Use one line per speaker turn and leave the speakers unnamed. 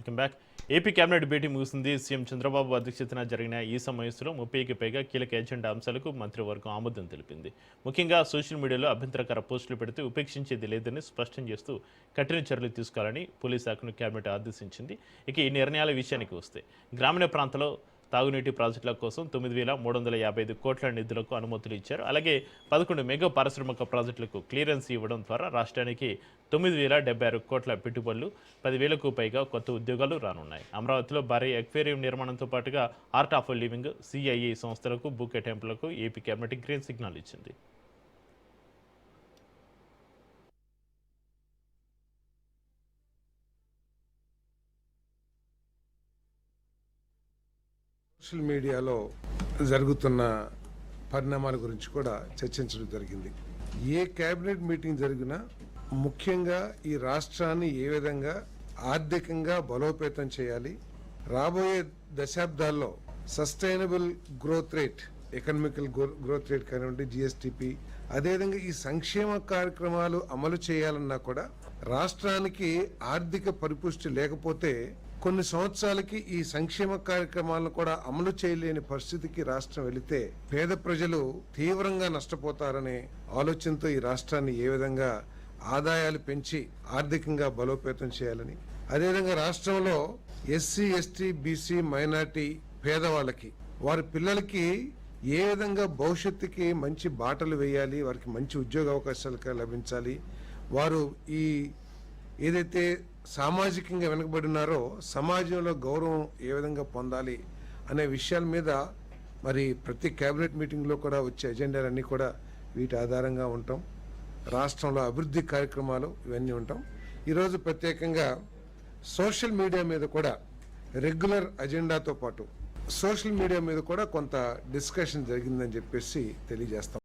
Welcome back. AP cabinet భేటీ ముగిసింది. CM Chandrababu అధ్యక్షతన జరిగిన ఈ సమావేశంలో 30కి పైగా కీలక ఎజెండా అంశాలకు మంత్రివర్గం ఆమోదం తెలిపింది. ముఖ్యంగా సోషల్ మీడియాలో అభ్యంతరకర పోస్టులు పెడితే ఉపేక్షించేది లేదని స్పష్టం చేస్తూ కఠిన చర్యలు తీసుకోవాలని పోలీస్ శాఖను కేబినెట్ ఆదేశించింది. ఇక ఈ నిర్ణయాల విషయానికి వస్తే గ్రామీణ ప్రాంతాల్లో తాగునీటి ప్రాజెక్టుల కోసం 9,355 కోట్ల నిధులకు అనుమతులు ఇచ్చారు. అలాగే 11 మెగా పారిశ్రామిక ప్రాజెక్టులకు క్లియరెన్స్ ఇవ్వడం ద్వారా రాష్ట్రానికి 9,076 కోట్ల పెట్టుబడులు, 10,000కు పైగా కొత్త ఉద్యోగాలు రానున్నాయి. అమరావతిలో భారీ అక్వేరియం నిర్మాణంతో పాటుగా ఆర్ట్ ఆఫ్ లివింగ్, సిఐఈ సంస్థలకు భూ కేటాయింపులకు ఏపీ కేబినెట్ గ్రీన్ సిగ్నల్ ఇచ్చింది.
సోషల్ మీడియాలో జరుగుతున్న పరిణామాల గురించి కూడా చర్చించడం జరిగింది. ఏ కేబినెట్ మీటింగ్ జరిగినా ముఖ్యంగా ఈ రాష్ట్రాన్ని ఏ విధంగా ఆర్థికంగా బలోపేతం చేయాలి, రాబోయే దశాబ్దాల్లో sustainable growth rate, economical growth rate కానివ్వండి, జిఎస్టిపి, అదేవిధంగా ఈ సంక్షేమ కార్యక్రమాలు అమలు చేయాలన్నా కూడా రాష్ట్రానికి ఆర్థిక పరిపుష్టి లేకపోతే కొన్ని సంవత్సరాలకి ఈ సంక్షేమ కార్యక్రమాలను కూడా అమలు చేయలేని పరిస్థితికి రాష్ట్రం వెళితే పేద ప్రజలు తీవ్రంగా నష్టపోతారనే ఆలోచనతో ఈ రాష్ట్రాన్ని ఏ విధంగా ఆదాయాలు పెంచి ఆర్థికంగా బలోపేతం చేయాలని, అదేవిధంగా రాష్ట్రంలో ఎస్సీ, ఎస్టీ, బీసీ, మైనార్టీ పేదవాళ్ళకి వారి పిల్లలకి ఏ విధంగా భవిష్యత్తుకి మంచి బాటలు వేయాలి, వారికి మంచి ఉద్యోగ అవకాశాలు లభించాలి, వారు ఈ ఏదైతే సామాజికంగా వెనుకబడినారో సమాజంలో గౌరవం ఏ విధంగా పొందాలి అనే విషయాల మీద మరి ప్రతి కేబినెట్ మీటింగ్లో కూడా వచ్చే ఎజెండాలన్నీ కూడా వీటి ఆధారంగా ఉంటాం. రాష్ట్రంలో అభివృద్ధి కార్యక్రమాలు ఇవన్నీ ఉంటాం. ఈరోజు ప్రత్యేకంగా సోషల్ మీడియా మీద కూడా రెగ్యులర్ అజెండాతో పాటు సోషల్ మీడియా మీద కూడా కొంత డిస్కషన్ జరిగిందని చెప్పేసి తెలియజేస్తాం.